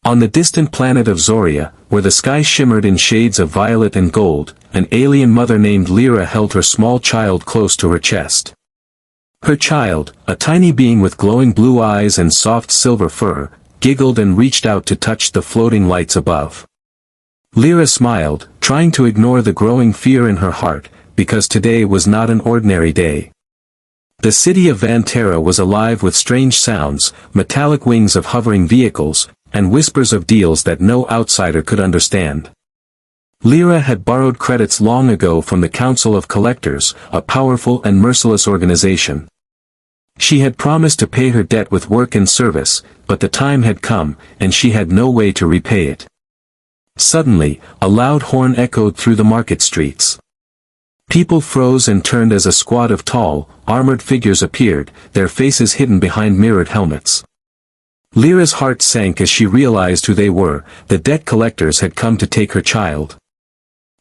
On the distant planet of Zorya, where the sky shimmered in shades of violet and gold, an alien mother named Lyra held her small child close to her chest. Her child, a tiny being with glowing blue eyes and soft silver fur, giggled and reached out to touch the floating lights above. Lyra smiled, trying to ignore the growing fear in her heart, because today was not an ordinary day. The city of Vantera was alive with strange sounds, metallic wings of hovering vehicles, and whispers of deals that no outsider could understand. Lyra had borrowed credits long ago from the Council of Collectors, a powerful and merciless organization. She had promised to pay her debt with work and service, but the time had come, and she had no way to repay it. Suddenly, a loud horn echoed through the market streets. People froze and turned as a squad of tall, armored figures appeared, their faces hidden behind mirrored helmets. Lyra's heart sank as she realized who they were. The debt collectors had come to take her child.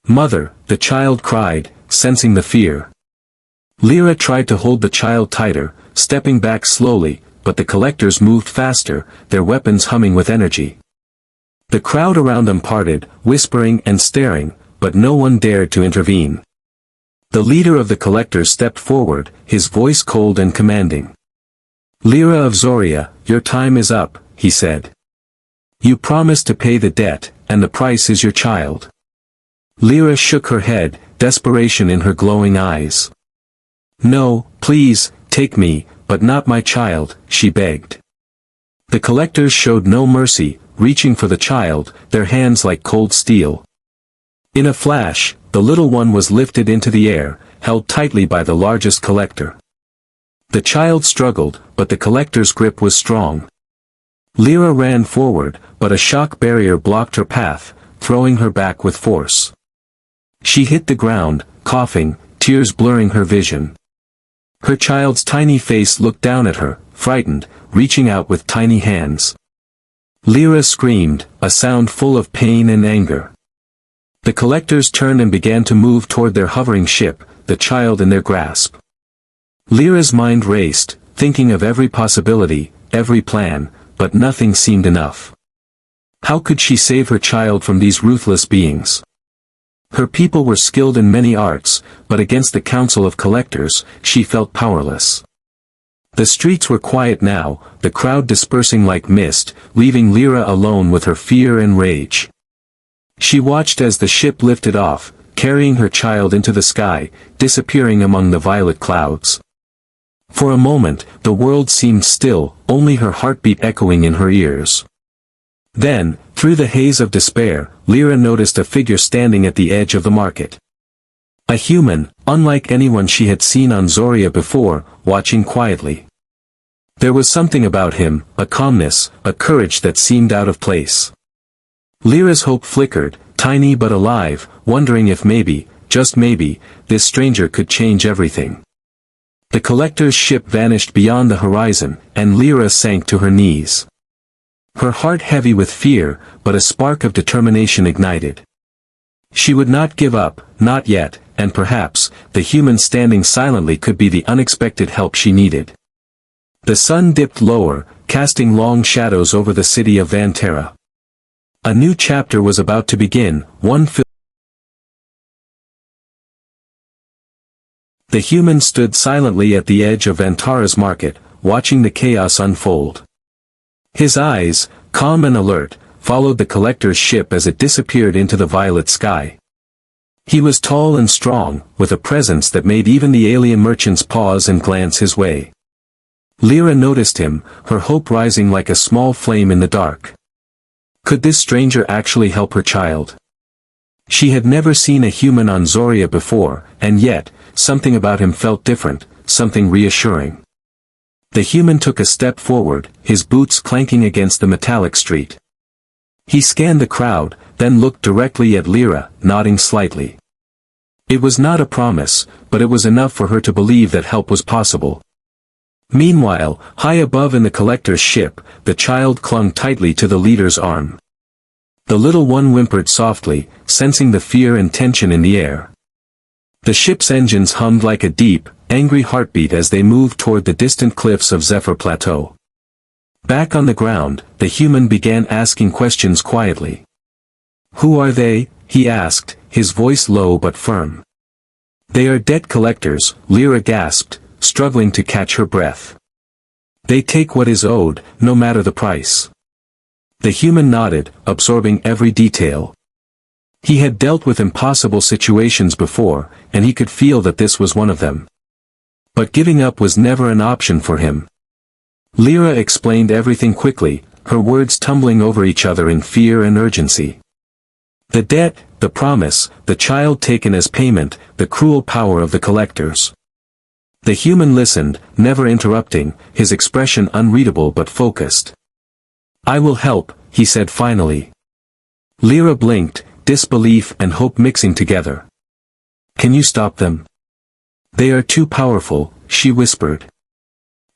"Mother," the child cried, sensing the fear. Lyra tried to hold the child tighter, stepping back slowly, but the collectors moved faster, their weapons humming with energy. The crowd around them parted, whispering and staring, but no one dared to intervene. The leader of the collectors stepped forward, his voice cold and commanding. "Lyra of Zorya, your time is up," he said. "You promised to pay the debt, and the price is your child." Lyra shook her head, desperation in her glowing eyes. "No, please, take me, but not my child," she begged. The collectors showed no mercy, reaching for the child, their hands like cold steel. In a flash, the little one was lifted into the air, held tightly by the largest collector. The child struggled, but the collector's grip was strong. Lyra ran forward, but a shock barrier blocked her path, throwing her back with force. She hit the ground, coughing, tears blurring her vision. Her child's tiny face looked down at her, frightened, reaching out with tiny hands. Lyra screamed, a sound full of pain and anger. The collectors turned and began to move toward their hovering ship, the child in their grasp. Lyra's mind raced, thinking of every possibility, every plan, but nothing seemed enough. How could she save her child from these ruthless beings? Her people were skilled in many arts, but against the Council of Collectors, she felt powerless. The streets were quiet now, the crowd dispersing like mist, leaving Lyra alone with her fear and rage. She watched as the ship lifted off, carrying her child into the sky, disappearing among the violet clouds. For a moment, the world seemed still, only her heartbeat echoing in her ears. Then, through the haze of despair, Lyra noticed a figure standing at the edge of the market. A human, unlike anyone she had seen on Zorya before, watching quietly. There was something about him, a calmness, a courage that seemed out of place. Lyra's hope flickered, tiny but alive, wondering if maybe, just maybe, this stranger could change everything. The collector's ship vanished beyond the horizon, and Lyra sank to her knees. Her heart heavy with fear, but a spark of determination ignited. She would not give up, not yet, and perhaps, the human standing silently could be the unexpected help she needed. The sun dipped lower, casting long shadows over the city of Vantera. A new chapter was about to begin, one filled. The human stood silently at the edge of Vantara's market, watching the chaos unfold. His eyes, calm and alert, followed the collector's ship as it disappeared into the violet sky. He was tall and strong, with a presence that made even the alien merchants pause and glance his way. Lyra noticed him, her hope rising like a small flame in the dark. Could this stranger actually help her child? She had never seen a human on Zorya before, and yet, something about him felt different, something reassuring. The human took a step forward, his boots clanking against the metallic street. He scanned the crowd, then looked directly at Lyra, nodding slightly. It was not a promise, but it was enough for her to believe that help was possible. Meanwhile, high above in the collector's ship, the child clung tightly to the leader's arm. The little one whimpered softly, sensing the fear and tension in the air. The ship's engines hummed like a deep, angry heartbeat as they moved toward the distant cliffs of Zephyr Plateau. Back on the ground, the human began asking questions quietly. "Who are they?" he asked, his voice low but firm. "They are debt collectors," Lyra gasped, struggling to catch her breath. "They take what is owed, no matter the price." The human nodded, absorbing every detail. He had dealt with impossible situations before, and he could feel that this was one of them. But giving up was never an option for him. Lyra explained everything quickly, her words tumbling over each other in fear and urgency. The debt, the promise, the child taken as payment, the cruel power of the collectors. The human listened, never interrupting, his expression unreadable but focused. "I will help," he said finally. Lyra blinked, disbelief and hope mixing together. "Can you stop them?" "They are too powerful," she whispered.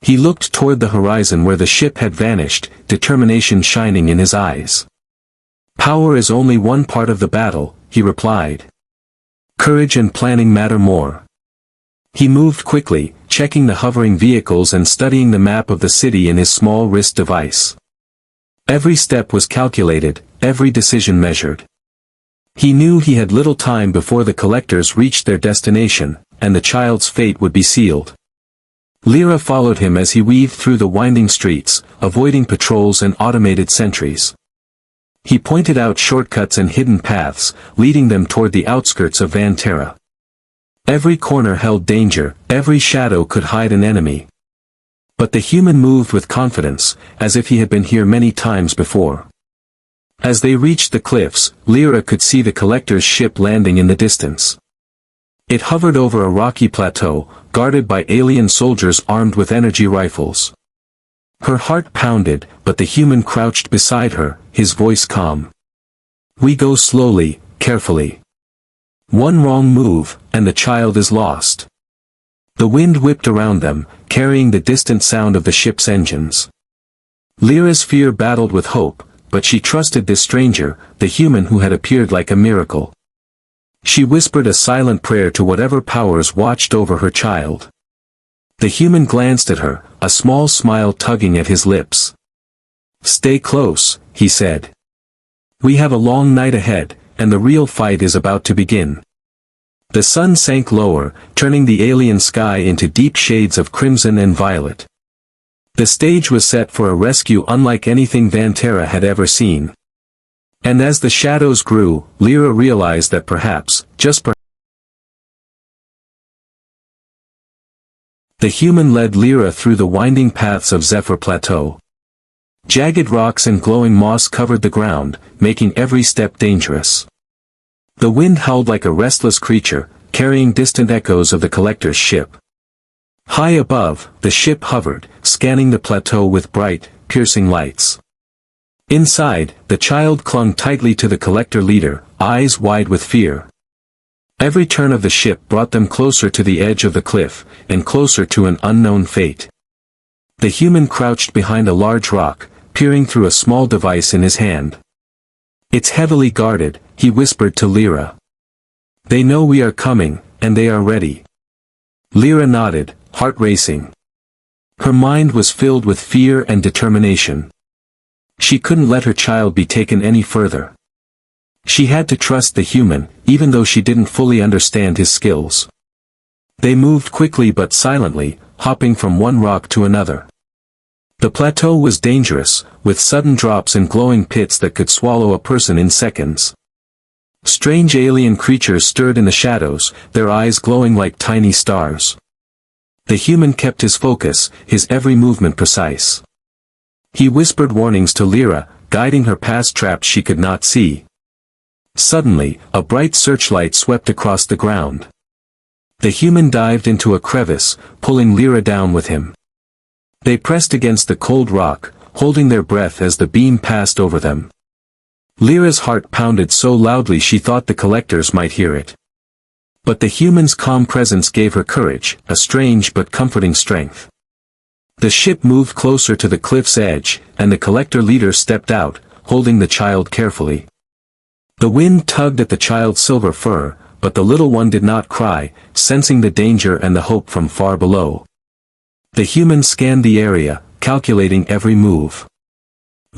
He looked toward the horizon where the ship had vanished, determination shining in his eyes. "Power is only one part of the battle," he replied. "Courage and planning matter more." He moved quickly, checking the hovering vehicles and studying the map of the city in his small wrist device. Every step was calculated, every decision measured. He knew he had little time before the collectors reached their destination, and the child's fate would be sealed. Lyra followed him as he weaved through the winding streets, avoiding patrols and automated sentries. He pointed out shortcuts and hidden paths, leading them toward the outskirts of Van Terra. Every corner held danger, every shadow could hide an enemy. But the human moved with confidence, as if he had been here many times before. As they reached the cliffs, Lyra could see the collector's ship landing in the distance. It hovered over a rocky plateau, guarded by alien soldiers armed with energy rifles. Her heart pounded, but the human crouched beside her, his voice calm. "We go slowly, carefully. One wrong move, and the child is lost." The wind whipped around them, carrying the distant sound of the ship's engines. Lyra's fear battled with hope, but she trusted this stranger, the human who had appeared like a miracle. She whispered a silent prayer to whatever powers watched over her child. The human glanced at her, a small smile tugging at his lips. "Stay close," he said. "We have a long night ahead, and the real fight is about to begin." The sun sank lower, turning the alien sky into deep shades of crimson and violet. The stage was set for a rescue unlike anything Van Terra had ever seen. And as the shadows grew, Lyra realized that perhaps, just perhaps, the human led Lyra through the winding paths of Zephyr Plateau. Jagged rocks and glowing moss covered the ground, making every step dangerous. The wind howled like a restless creature, carrying distant echoes of the collector's ship. High above, the ship hovered, scanning the plateau with bright, piercing lights. Inside, the child clung tightly to the collector leader, eyes wide with fear. Every turn of the ship brought them closer to the edge of the cliff, and closer to an unknown fate. The human crouched behind a large rock, peering through a small device in his hand. "It's heavily guarded," he whispered to Lyra. "They know we are coming, and they are ready." Lyra nodded, heart racing. Her mind was filled with fear and determination. She couldn't let her child be taken any further. She had to trust the human, even though she didn't fully understand his skills. They moved quickly but silently, hopping from one rock to another. The plateau was dangerous, with sudden drops and glowing pits that could swallow a person in seconds. Strange alien creatures stirred in the shadows, their eyes glowing like tiny stars. The human kept his focus, his every movement precise. He whispered warnings to Lyra, guiding her past traps she could not see. Suddenly, a bright searchlight swept across the ground. The human dived into a crevice, pulling Lyra down with him. They pressed against the cold rock, holding their breath as the beam passed over them. Lyra's heart pounded so loudly she thought the collectors might hear it. But the human's calm presence gave her courage, a strange but comforting strength. The ship moved closer to the cliff's edge, and the collector leader stepped out, holding the child carefully. The wind tugged at the child's silver fur, but the little one did not cry, sensing the danger and the hope from far below. The human scanned the area, calculating every move.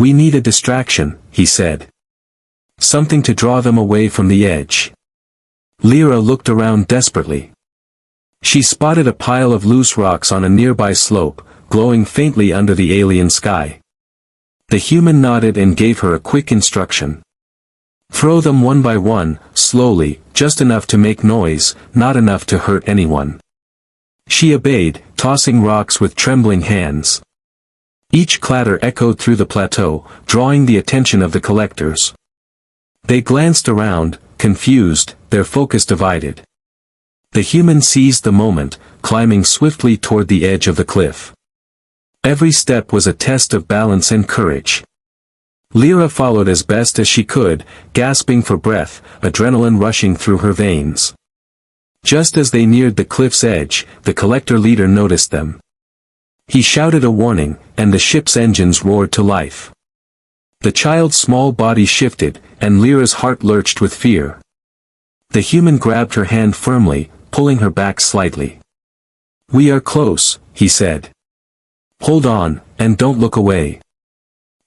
"We need a distraction," he said. "Something to draw them away from the edge." Lyra looked around desperately. She spotted a pile of loose rocks on a nearby slope, glowing faintly under the alien sky. The human nodded and gave her a quick instruction. "Throw them one by one, slowly, just enough to make noise, not enough to hurt anyone." She obeyed, tossing rocks with trembling hands. Each clatter echoed through the plateau, drawing the attention of the collectors. They glanced around, confused, their focus divided. The human seized the moment, climbing swiftly toward the edge of the cliff. Every step was a test of balance and courage. Lyra followed as best as she could, gasping for breath, adrenaline rushing through her veins. Just as they neared the cliff's edge, the collector leader noticed them. He shouted a warning, and the ship's engines roared to life. The child's small body shifted, and Lyra's heart lurched with fear. The human grabbed her hand firmly, pulling her back slightly. "We are close," he said. "Hold on, and don't look away."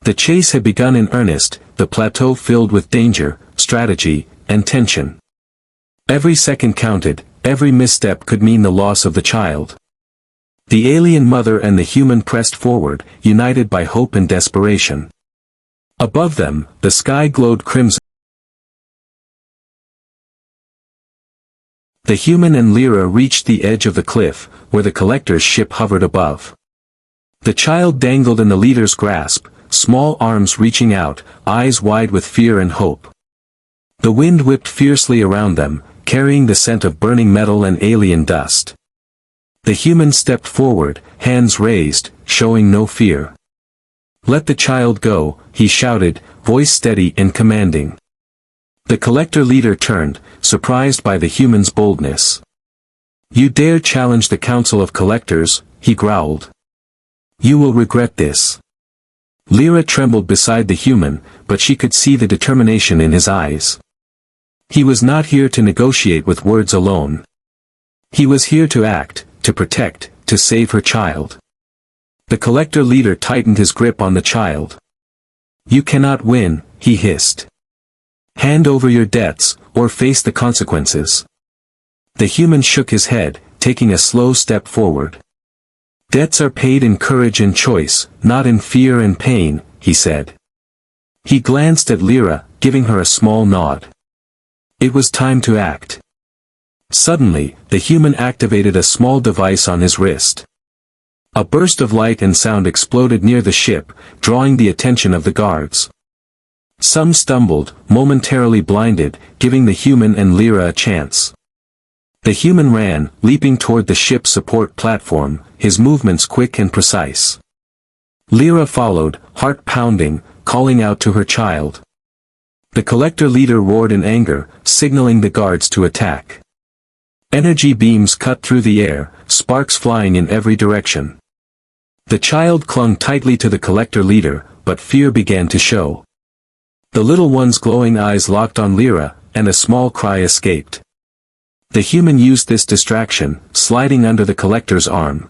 The chase had begun in earnest, the plateau filled with danger, strategy, and tension. Every second counted, every misstep could mean the loss of the child. The alien mother and the human pressed forward, united by hope and desperation. Above them, the sky glowed crimson. The human and Lyra reached the edge of the cliff, where the collector's ship hovered above. The child dangled in the leader's grasp, small arms reaching out, eyes wide with fear and hope. The wind whipped fiercely around them, carrying the scent of burning metal and alien dust. The human stepped forward, hands raised, showing no fear. "Let the child go," he shouted, voice steady and commanding. The collector leader turned, surprised by the human's boldness. "You dare challenge the Council of Collectors," he growled. "You will regret this." Lyra trembled beside the human, but she could see the determination in his eyes. He was not here to negotiate with words alone. He was here to act, to protect, to save her child. The collector leader tightened his grip on the child. "You cannot win," he hissed. "Hand over your debts, or face the consequences." The human shook his head, taking a slow step forward. "Debts are paid in courage and choice, not in fear and pain," he said. He glanced at Lyra, giving her a small nod. It was time to act. Suddenly, the human activated a small device on his wrist. A burst of light and sound exploded near the ship, drawing the attention of the guards. Some stumbled, momentarily blinded, giving the human and Lyra a chance. The human ran, leaping toward the ship's support platform, his movements quick and precise. Lyra followed, heart pounding, calling out to her child. The collector leader roared in anger, signaling the guards to attack. Energy beams cut through the air, sparks flying in every direction. The child clung tightly to the collector leader, but fear began to show. The little one's glowing eyes locked on Lyra, and a small cry escaped. The human used this distraction, sliding under the collector's arm.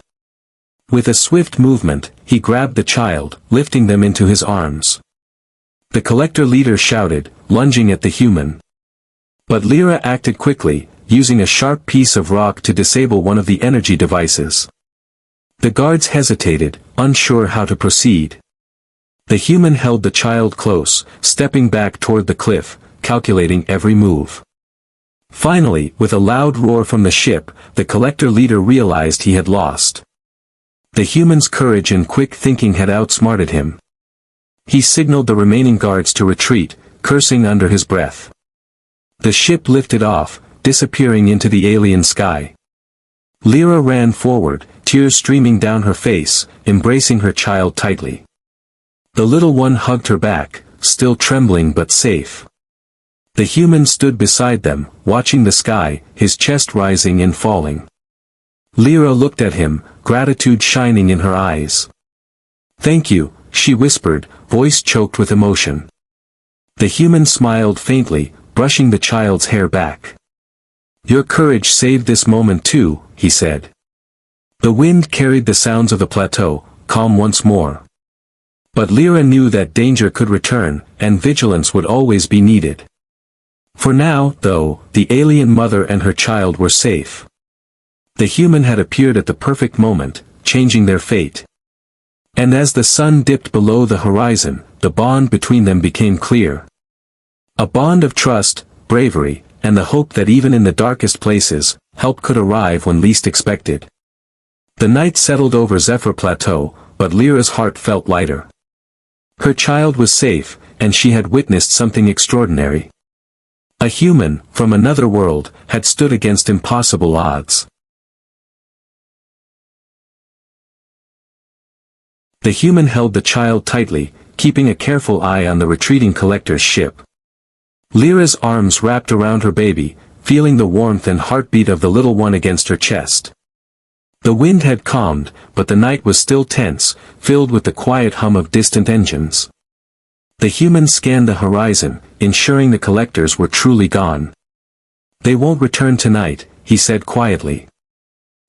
With a swift movement, he grabbed the child, lifting them into his arms. The collector leader shouted, lunging at the human. But Lyra acted quickly, using a sharp piece of rock to disable one of the energy devices. The guards hesitated, unsure how to proceed. The human held the child close, stepping back toward the cliff, calculating every move. Finally, with a loud roar from the ship, the collector leader realized he had lost. The human's courage and quick thinking had outsmarted him. He signaled the remaining guards to retreat, cursing under his breath. The ship lifted off, disappearing into the alien sky. Lyra ran forward, tears streaming down her face, embracing her child tightly. The little one hugged her back, still trembling but safe. The human stood beside them, watching the sky, his chest rising and falling. Lyra looked at him, gratitude shining in her eyes. "Thank you," she whispered, voice choked with emotion. The human smiled faintly, brushing the child's hair back. "Your courage saved this moment too," he said. The wind carried the sounds of the plateau, calm once more. But Lyra knew that danger could return, and vigilance would always be needed. For now, though, the alien mother and her child were safe. The human had appeared at the perfect moment, changing their fate. And as the sun dipped below the horizon, the bond between them became clear. A bond of trust, bravery, and the hope that even in the darkest places, help could arrive when least expected. The night settled over Zephyr Plateau, but Lyra's heart felt lighter. Her child was safe, and she had witnessed something extraordinary. A human, from another world, had stood against impossible odds. The human held the child tightly, keeping a careful eye on the retreating collector's ship. Lyra's arms wrapped around her baby, feeling the warmth and heartbeat of the little one against her chest. The wind had calmed, but the night was still tense, filled with the quiet hum of distant engines. The human scanned the horizon, ensuring the collectors were truly gone. "They won't return tonight," he said quietly.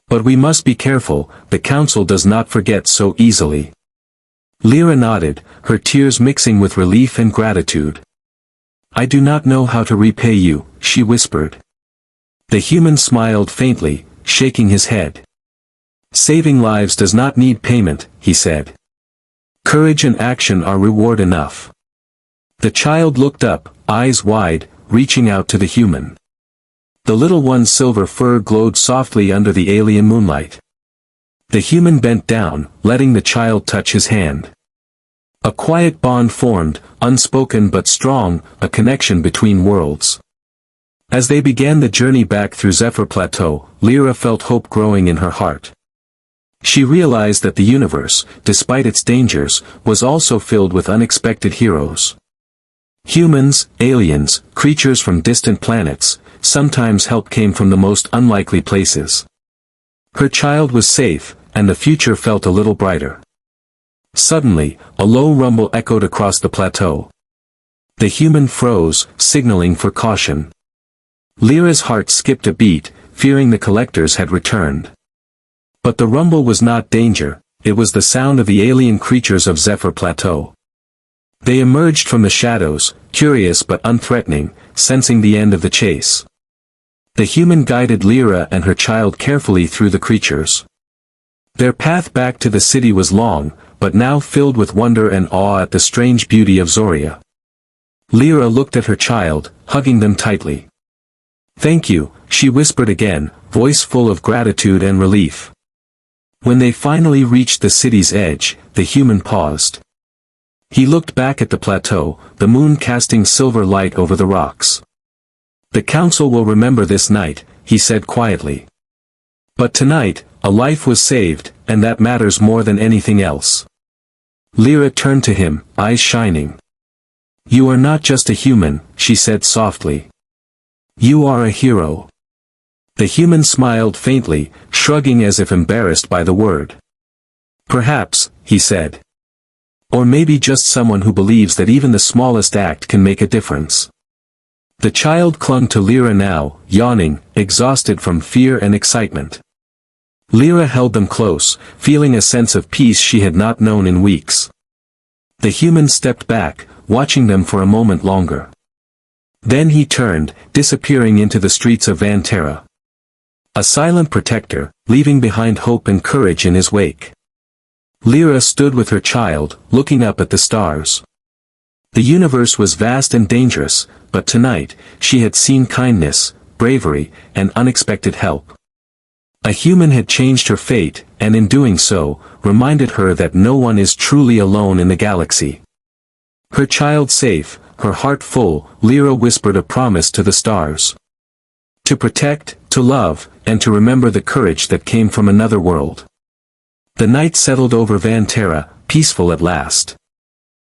"But we must be careful, the council does not forget so easily." Lyra nodded, her tears mixing with relief and gratitude. "I do not know how to repay you," she whispered. The human smiled faintly, shaking his head. "Saving lives does not need payment," he said. "Courage and action are reward enough." The child looked up, eyes wide, reaching out to the human. The little one's silver fur glowed softly under the alien moonlight. The human bent down, letting the child touch his hand. A quiet bond formed, unspoken but strong, a connection between worlds. As they began the journey back through Zephyr Plateau, Lyra felt hope growing in her heart. She realized that the universe, despite its dangers, was also filled with unexpected heroes. Humans, aliens, creatures from distant planets, sometimes help came from the most unlikely places. Her child was safe, and the future felt a little brighter. Suddenly, a low rumble echoed across the plateau. The human froze, signaling for caution. Lyra's heart skipped a beat, fearing the collectors had returned. But the rumble was not danger, it was the sound of the alien creatures of Zephyr Plateau. They emerged from the shadows, curious but unthreatening, sensing the end of the chase. The human guided Lyra and her child carefully through the creatures. Their path back to the city was long, but now filled with wonder and awe at the strange beauty of Zorya. Lyra looked at her child, hugging them tightly. "Thank you," she whispered again, voice full of gratitude and relief. When they finally reached the city's edge, the human paused. He looked back at the plateau, the moon casting silver light over the rocks. "The council will remember this night," he said quietly. "But tonight, a life was saved, and that matters more than anything else." Lyra turned to him, eyes shining. "You are not just a human," she said softly. "You are a hero." The human smiled faintly, shrugging as if embarrassed by the word. "Perhaps," he said. "Or maybe just someone who believes that even the smallest act can make a difference." The child clung to Lyra now, yawning, exhausted from fear and excitement. Lyra held them close, feeling a sense of peace she had not known in weeks. The human stepped back, watching them for a moment longer. Then he turned, disappearing into the streets of Van Terra. A silent protector, leaving behind hope and courage in his wake. Lyra stood with her child, looking up at the stars. The universe was vast and dangerous, but tonight, she had seen kindness, bravery, and unexpected help. A human had changed her fate, and in doing so, reminded her that no one is truly alone in the galaxy. Her child safe, her heart full, Lyra whispered a promise to the stars. To protect, to love, and to remember the courage that came from another world. The night settled over Van Terra, peaceful at last.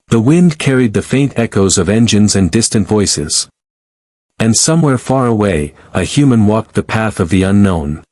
The wind carried the faint echoes of engines and distant voices. And somewhere far away, a human walked the path of the unknown.